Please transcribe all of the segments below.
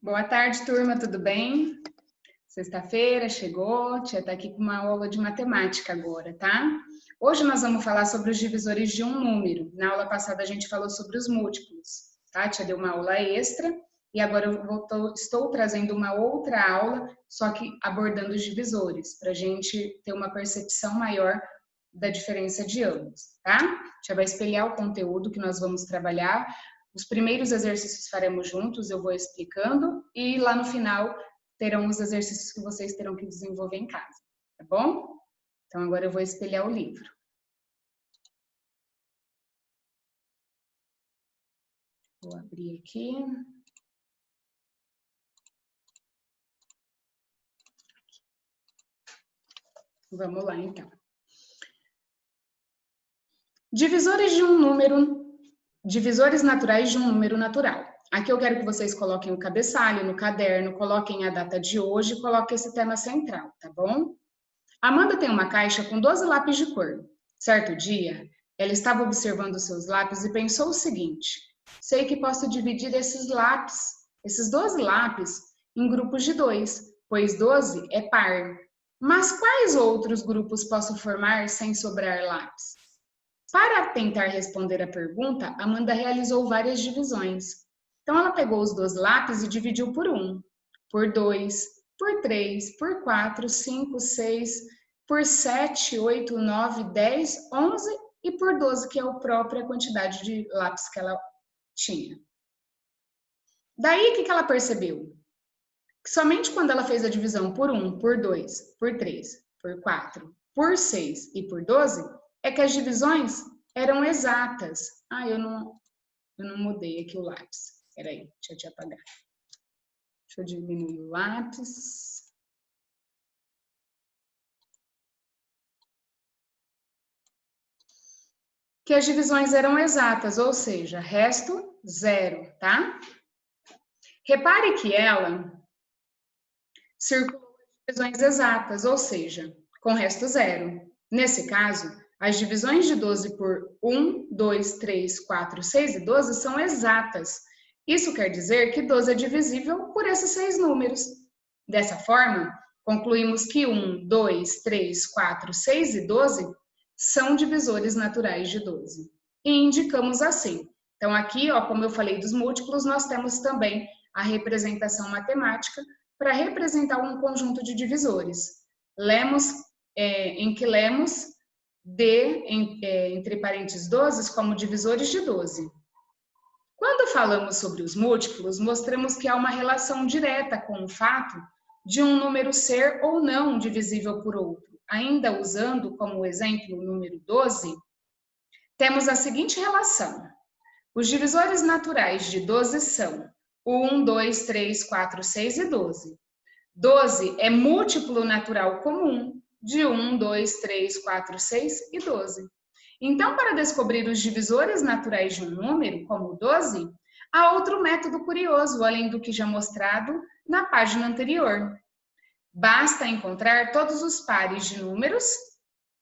Boa tarde, turma, tudo bem? Sexta-feira chegou, tia está aqui com uma aula de matemática agora, tá? Hoje nós vamos falar sobre os divisores de um número. Na aula passada a gente falou sobre os múltiplos, tá? Tia deu uma aula extra e agora estou trazendo uma outra aula, só que abordando os divisores, para a gente ter uma percepção maior da diferença de ambos, tá? Tia vai espelhar o conteúdo que nós vamos trabalhar. Os primeiros exercícios faremos juntos, eu vou explicando, e lá no final terão os exercícios que vocês terão que desenvolver em casa, tá bom? Então agora eu vou espelhar o livro. Vou abrir aqui. Vamos lá, então. Divisores naturais de um número natural. Aqui eu quero que vocês coloquem o cabeçalho no caderno, coloquem a data de hoje, coloquem esse tema central, tá bom? Amanda tem uma caixa com 12 lápis de cor. Certo dia, ela estava observando seus lápis e pensou o seguinte: sei que posso dividir esses 12 lápis, em grupos de 2, pois 12 é par. Mas quais outros grupos posso formar sem sobrar lápis? Para tentar responder a pergunta, Amanda realizou várias divisões. Então, ela pegou os 12 lápis e dividiu por 1, por 2, por 3, por 4, 5, 6, por 7, 8, 9, 10, 11 e por 12, que é a própria quantidade de lápis que ela tinha. Daí, o que ela percebeu? Que somente quando ela fez a divisão por 1, por 2, por 3, por 4, por 6 e por 12, é que as divisões eram exatas. Eu não mudei aqui o lápis. Peraí, deixa eu apagar. Deixa eu diminuir o lápis. Que as divisões eram exatas, ou seja, resto zero, tá? Repare que ela circulou as divisões exatas, ou seja, com resto zero. Nesse caso, as divisões de 12 por 1, 2, 3, 4, 6 e 12 são exatas. Isso quer dizer que 12 é divisível por esses 6 números. Dessa forma, concluímos que 1, 2, 3, 4, 6 e 12 são divisores naturais de 12. E indicamos assim. Então, aqui, como eu falei dos múltiplos, nós temos também a representação matemática para representar um conjunto de divisores. Em que lemos D, entre parênteses 12, como divisores de 12. Quando falamos sobre os múltiplos, mostramos que há uma relação direta com o fato de um número ser ou não divisível por outro. Ainda usando como exemplo o número 12, temos a seguinte relação. Os divisores naturais de 12 são 1, 2, 3, 4, 6 e 12. 12 é múltiplo natural comum de 1, 2, 3, 4, 6 e 12. Então, para descobrir os divisores naturais de um número, como 12, há outro método curioso, além do que já mostrado na página anterior. Basta encontrar todos os pares de números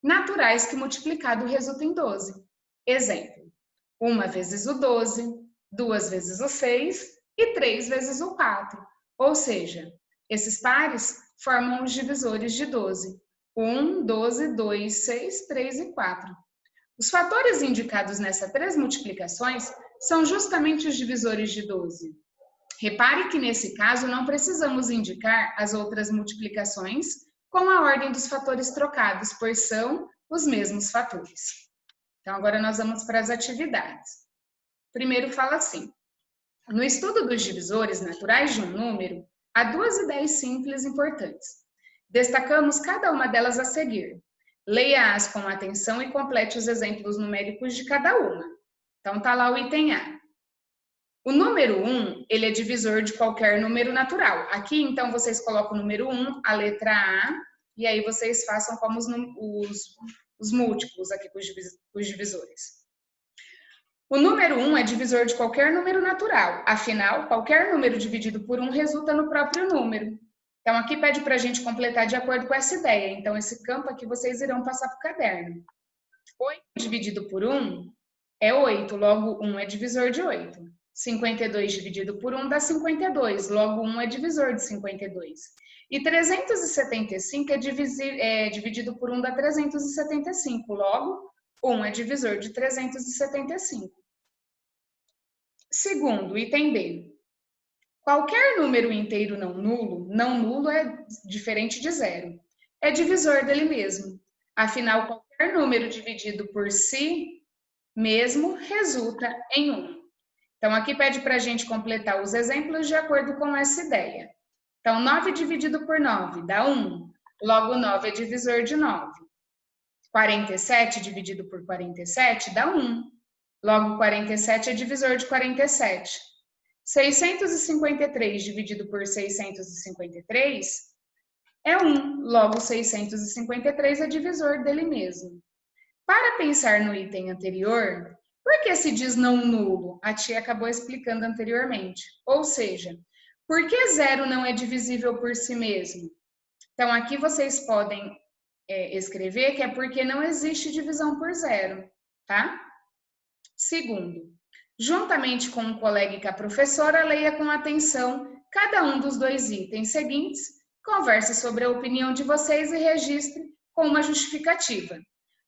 naturais que multiplicado resulta em 12. Exemplo, 1 vezes o 12, 2 vezes o 6 e 3 vezes o 4. Ou seja, esses pares formam os divisores de 12. 1, 12, 2, 6, 3 e 4. Os fatores indicados nessas 3 multiplicações são justamente os divisores de 12. Repare que nesse caso não precisamos indicar as outras multiplicações com a ordem dos fatores trocados, pois são os mesmos fatores. Então agora nós vamos para as atividades. Primeiro fala assim: no estudo dos divisores naturais de um número, há 2 ideias simples importantes. Destacamos cada uma delas a seguir. Leia-as com atenção e complete os exemplos numéricos de cada uma. Então, tá lá o item A. O número 1, ele é divisor de qualquer número natural. Aqui, então, vocês colocam o número 1, a letra A, e aí vocês façam como os múltiplos aqui com os divisores. O número 1 é divisor de qualquer número natural. Afinal, qualquer número dividido por 1 resulta no próprio número. Então, aqui pede para a gente completar de acordo com essa ideia. Então, esse campo aqui vocês irão passar para o caderno. 8 dividido por 1 é 8, logo 1 é divisor de 8. 52 dividido por 1 dá 52, logo 1 é divisor de 52. E 375 é dividido por 1 dá 375, logo 1 é divisor de 375. Segundo, item B. Qualquer número inteiro não nulo é diferente de zero, é divisor dele mesmo. Afinal, qualquer número dividido por si mesmo resulta em 1. Então, aqui pede para a gente completar os exemplos de acordo com essa ideia. Então, 9 dividido por 9 dá 1, logo 9 é divisor de 9. 47 dividido por 47 dá 1, logo 47 é divisor de 47. 653 dividido por 653 é 1, logo 653 é divisor dele mesmo. Para pensar no item anterior, por que se diz não nulo? A tia acabou explicando anteriormente. Ou seja, por que zero não é divisível por si mesmo? Então, aqui vocês podem escrever que é porque não existe divisão por zero, tá? Segundo, juntamente com o colega e com a professora, leia com atenção cada um dos dois itens seguintes, converse sobre a opinião de vocês e registre com uma justificativa.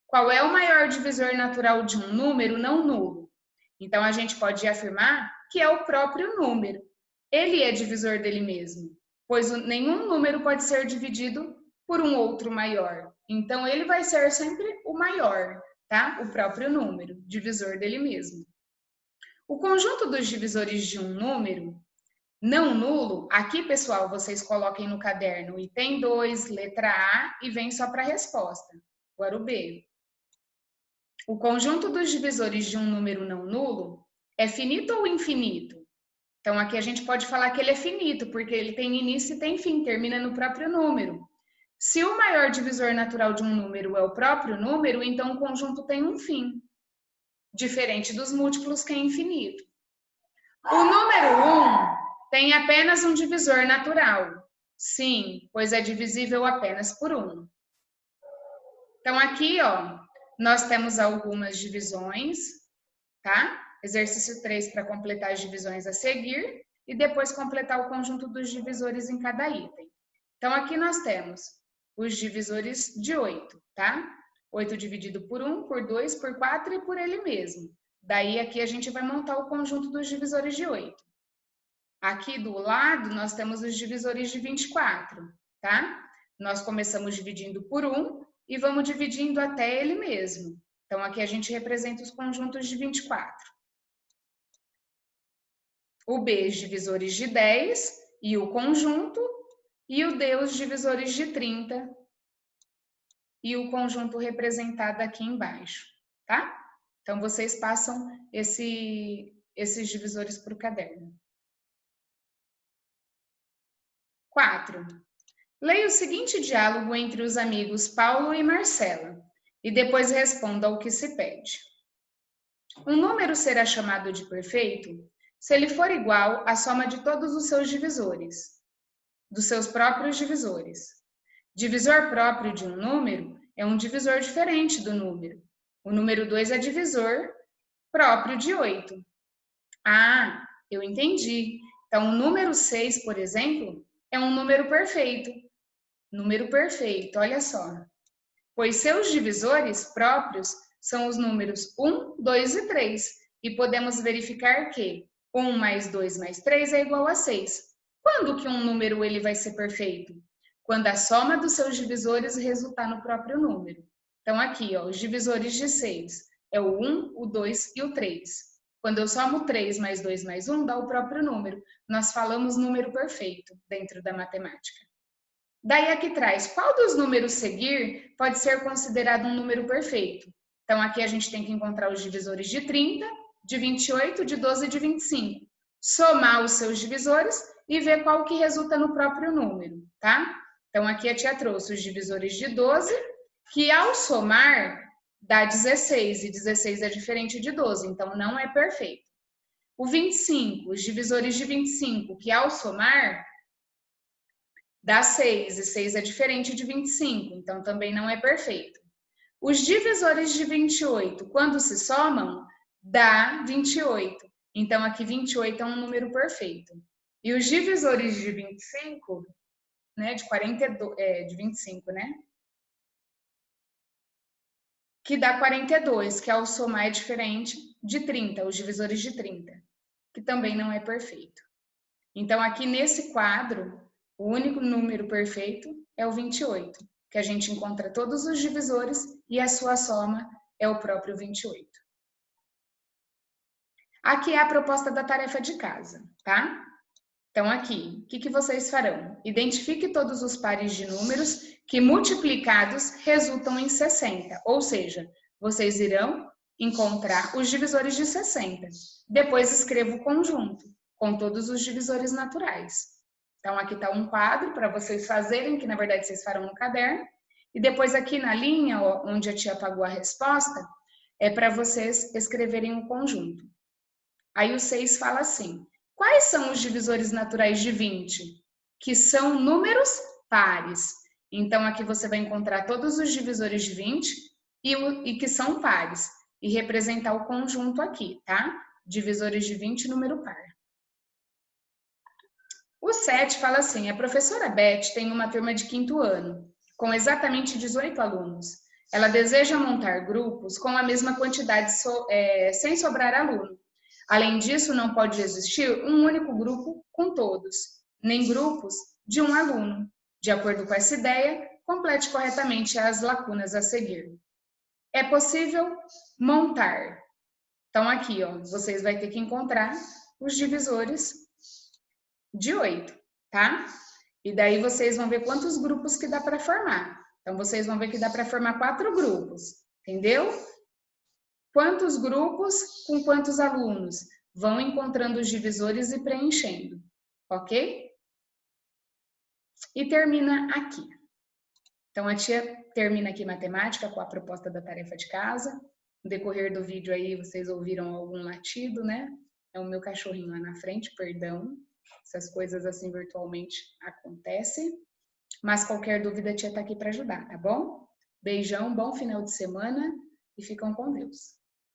Qual é o maior divisor natural de um número não nulo? Então, a gente pode afirmar que é o próprio número. Ele é divisor dele mesmo, pois nenhum número pode ser dividido por um outro maior. Então, ele vai ser sempre o maior, tá? O próprio número, divisor dele mesmo. O conjunto dos divisores de um número não nulo, aqui, pessoal, vocês coloquem no caderno item 2, letra A, e vem só para a resposta. Agora o B. O conjunto dos divisores de um número não nulo é finito ou infinito? Então, aqui a gente pode falar que ele é finito, porque ele tem início e tem fim, termina no próprio número. Se o maior divisor natural de um número é o próprio número, então o conjunto tem um fim, diferente dos múltiplos, que é infinito. O número 1 tem apenas um divisor natural. Sim, pois é divisível apenas por 1. Então, aqui, ó, nós temos algumas divisões, tá? Exercício 3 para completar as divisões a seguir e depois completar o conjunto dos divisores em cada item. Então, aqui nós temos os divisores de 8, tá? 8 dividido por 1, por 2, por 4 e por ele mesmo. Daí, aqui a gente vai montar o conjunto dos divisores de 8. Aqui do lado, nós temos os divisores de 24, tá? Nós começamos dividindo por 1 e vamos dividindo até ele mesmo. Então, aqui a gente representa os conjuntos de 24. O B, os divisores de 10 e o conjunto, e o D, os divisores de 30 e o conjunto representado aqui embaixo, tá? Então, vocês passam esses divisores para o caderno. 4. Leia o seguinte diálogo entre os amigos Paulo e Marcela e depois responda ao que se pede. Um número será chamado de perfeito se ele for igual à soma de todos os seus divisores, dos seus próprios divisores. Divisor próprio de um número é um divisor diferente do número. O número 2 é divisor próprio de 8. Ah, eu entendi. Então, o número 6, por exemplo, é um número perfeito. Número perfeito, olha só. Pois seus divisores próprios são os números 1, 2 e 3. E podemos verificar que 1 mais 2 mais 3 é igual a 6. Quando que um número ele vai ser perfeito? Quando a soma dos seus divisores resultar no próprio número. Então, aqui, ó, os divisores de 6 é o 1, o 2 e o 3. Quando eu somo 3 mais 2 mais 1, dá o próprio número. Nós falamos número perfeito dentro da matemática. Daí aqui traz, qual dos números seguir pode ser considerado um número perfeito? Então, aqui a gente tem que encontrar os divisores de 30, de 28, de 12 e de 25. Somar os seus divisores e ver qual que resulta no próprio número, tá? Então, aqui a tia trouxe os divisores de 12, que ao somar dá 16, e 16 é diferente de 12, então não é perfeito. O 25, os divisores de 25, que ao somar dá 6, e 6 é diferente de 25, então também não é perfeito. Os divisores de 28, quando se somam, dá 28, Então, aqui 28 é um número perfeito. E os divisores de 25, né, de 25, né? Que dá 42, que é o somar diferente de 30, os divisores de 30, que também não é perfeito. Então, aqui nesse quadro, o único número perfeito é o 28, que a gente encontra todos os divisores e a sua soma é o próprio 28. Aqui é a proposta da tarefa de casa, tá? Então, aqui, o que vocês farão? Identifique todos os pares de números que multiplicados resultam em 60, ou seja, vocês irão encontrar os divisores de 60. Depois escreva o conjunto, com todos os divisores naturais. Então, aqui está um quadro para vocês fazerem, que na verdade vocês farão no caderno. E depois aqui na linha, onde a tia apagou a resposta, é para vocês escreverem o conjunto. Aí o 6 fala assim: quais são os divisores naturais de 20? Que são números pares. Então, aqui você vai encontrar todos os divisores de 20 e que são pares. E representar o conjunto aqui, tá? Divisores de 20, número par. O 7 fala assim: a professora Beth tem uma turma de 5º ano, com exatamente 18 alunos. Ela deseja montar grupos com a mesma quantidade, sem sobrar aluno. Além disso, não pode existir um único grupo com todos, nem grupos de um aluno. De acordo com essa ideia, complete corretamente as lacunas a seguir. É possível montar. Então, aqui, ó, vocês vão ter que encontrar os divisores de 8, tá? E daí vocês vão ver quantos grupos que dá para formar. Então, vocês vão ver que dá para formar 4 grupos, entendeu? Quantos grupos com quantos alunos? Vão encontrando os divisores e preenchendo, ok? E termina aqui. Então, a tia termina aqui matemática com a proposta da tarefa de casa. No decorrer do vídeo aí, vocês ouviram algum latido, né? É o meu cachorrinho lá na frente, perdão. Essas coisas assim virtualmente acontecem. Mas qualquer dúvida, a tia tá aqui para ajudar, tá bom? Beijão, bom final de semana e ficam com Deus.